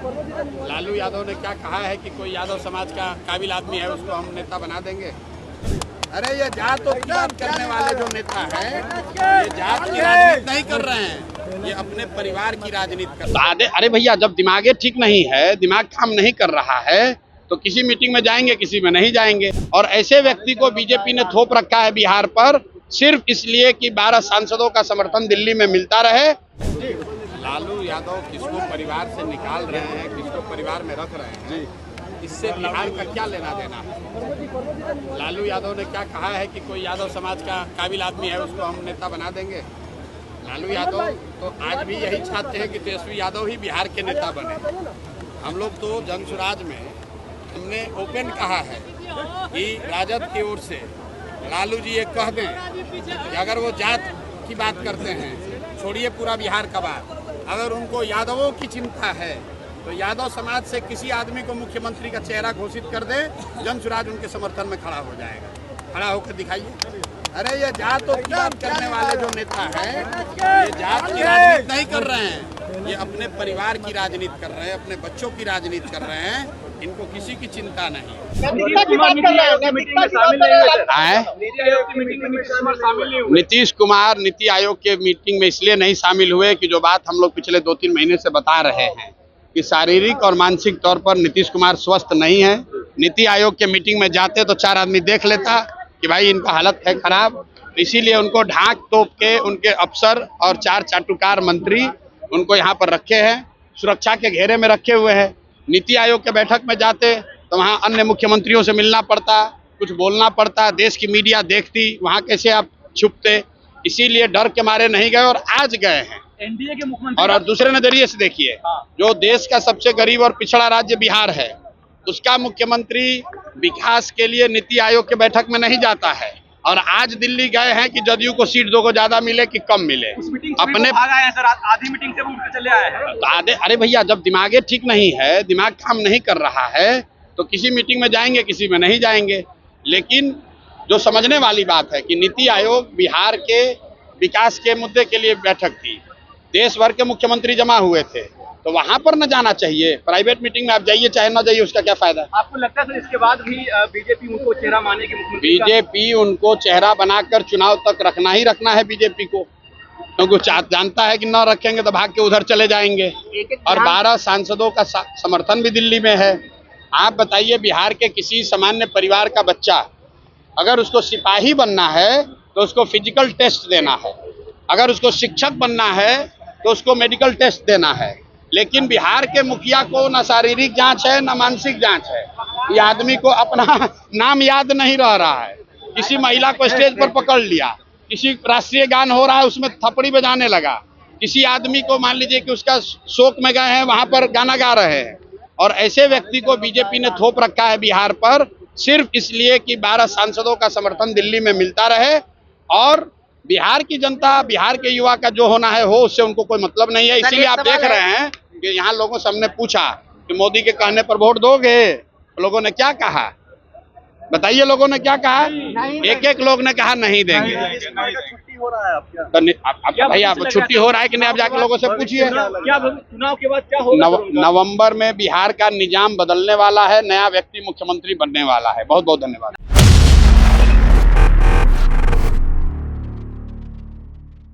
लालू यादव ने क्या कहा है कि कोई यादव समाज का काबिल आदमी है उसको हम नेता बना देंगे। अरे ये जात उपचार करने वाले जो नेता हैं ये जात की राजनीति नहीं कर रहे हैं, ये अपने परिवार की राजनीति कर रहे हैं। अरे भैया, जब दिमागे ठीक नहीं है, दिमाग काम नहीं कर रहा है तो किसी मीटिंग में जाएंगे, किसी में नहीं जाएंगे। और ऐसे व्यक्ति को बीजेपी ने थोप रखा है बिहार पर सिर्फ इसलिए कि 12 सांसदों का समर्थन दिल्ली में मिलता रहे। लालू यादव किसको परिवार से निकाल रहे हैं, किसको परिवार में रख रहे हैं, इससे बिहार का क्या लेना देना है। लालू यादव ने क्या कहा है कि कोई यादव समाज का काबिल आदमी है उसको हम नेता बना देंगे। लालू यादव तो आज भी यही चाहते हैं कि तेजस्वी यादव ही बिहार के नेता बने। हम लोग तो जन स्वराज में हमने ओपन कहा है कि राजद की ओर से लालू जी ये कह दें कि अगर वो जात की बात करते हैं, छोड़िए पूरा बिहार का बात, अगर उनको यादवों की चिंता है तो यादव समाज से किसी आदमी को मुख्यमंत्री का चेहरा घोषित कर दे, जन स्वराज उनके समर्थन में खड़ा हो जाएगा। खड़ा होकर दिखाइए। अरे ये जात उपचार करने वाले जो नेता हैं ये जात की राजनीति नहीं कर रहे हैं, ये अपने परिवार की राजनीति कर रहे हैं, अपने बच्चों की राजनीति कर रहे हैं। इनको किसी की चिंता नहीं। नीतीश कुमार नीति आयोग के मीटिंग में इसलिए नहीं शामिल हुए कि जो बात हम लोग पिछले 2-3 महीने से बता रहे हैं कि शारीरिक और मानसिक तौर पर नीतीश कुमार स्वस्थ नहीं है। नीति आयोग के मीटिंग में जाते तो 4 आदमी देख लेता कि भाई इनका हालत है खराब, इसीलिए उनको ढाक तोप के उनके अफसर और 4 चाटुकार मंत्री उनको यहाँ पर रखे हैं, सुरक्षा के घेरे में रखे हुए हैं। नीति आयोग के बैठक में जाते तो वहाँ अन्य मुख्यमंत्रियों से मिलना पड़ता, कुछ बोलना पड़ता, देश की मीडिया देखती, वहाँ कैसे आप छुपते। इसीलिए डर के मारे नहीं गए और आज गए हैं। एनडीए के मुख्यमंत्री और दूसरे नजरिए से देखिए, जो देश का सबसे गरीब और पिछड़ा राज्य बिहार है, उसका मुख्यमंत्री विकास के लिए नीति आयोग के बैठक में नहीं जाता है और आज दिल्ली गए हैं कि जदयू को सीट 2 को ज्यादा मिले कि कम मिले। अपने आधी मीटिंग से उठ के चले आए हैं। अरे भैया, जब दिमागे ठीक नहीं है, दिमाग काम नहीं कर रहा है तो किसी मीटिंग में जाएंगे, किसी में नहीं जाएंगे। लेकिन जो समझने वाली बात है कि नीति आयोग बिहार के विकास के मुद्दे के लिए बैठक थी, देश भर के मुख्यमंत्री जमा हुए थे, तो वहां पर न जाना चाहिए। प्राइवेट मीटिंग में आप जाइए चाहे न जाइए, उसका क्या फायदा। आपको लगता है सर इसके बाद भी बीजेपी उनको चेहरा मानेगी? बीजेपी उनको चेहरा बनाकर चुनाव तक रखना ही रखना है बीजेपी को, क्योंकि जानता है कि न रखेंगे तो भाग के उधर चले जाएंगे। और 12 सांसदों का समर्थन भी दिल्ली में है। आप बताइए, बिहार के किसी सामान्य परिवार का बच्चा अगर उसको सिपाही बनना है तो उसको फिजिकल टेस्ट देना है, अगर उसको शिक्षक बनना है तो उसको मेडिकल टेस्ट देना है। लेकिन बिहार के मुखिया को न शारीरिक जांच है न मानसिक जांच है। ये आदमी को अपना नाम याद नहीं रह रहा है। किसी महिला को स्टेज पर पकड़ लिया, किसी राष्ट्रीय गान हो रहा है उसमें थपड़ी बजाने लगा, किसी आदमी को मान लीजिए कि उसका शोक में गए हैं वहां पर गाना गा रहे हैं। और ऐसे व्यक्ति को बीजेपी ने थोप रखा है बिहार पर सिर्फ इसलिए कि 12 सांसदों का समर्थन दिल्ली में मिलता रहे। और बिहार की जनता, बिहार के युवा का जो होना है हो, उससे उनको कोई मतलब नहीं है। इसीलिए आप देख रहे हैं कि यहाँ लोगों से हमने पूछा कि मोदी के कहने पर वोट दोगे, लोगों ने क्या कहा बताइए। लोगों ने क्या कहा? एक लोग ने कहा नहीं देंगे। छुट्टी हो रहा है तो भैया आप छुट्टी हो रहा है कि नहीं, आप जाके लोगों से पूछिए। क्या चुनाव के बाद क्या होगा? नवंबर में बिहार का निजाम बदलने वाला है, नया व्यक्ति मुख्यमंत्री बनने वाला है। बहुत बहुत धन्यवाद।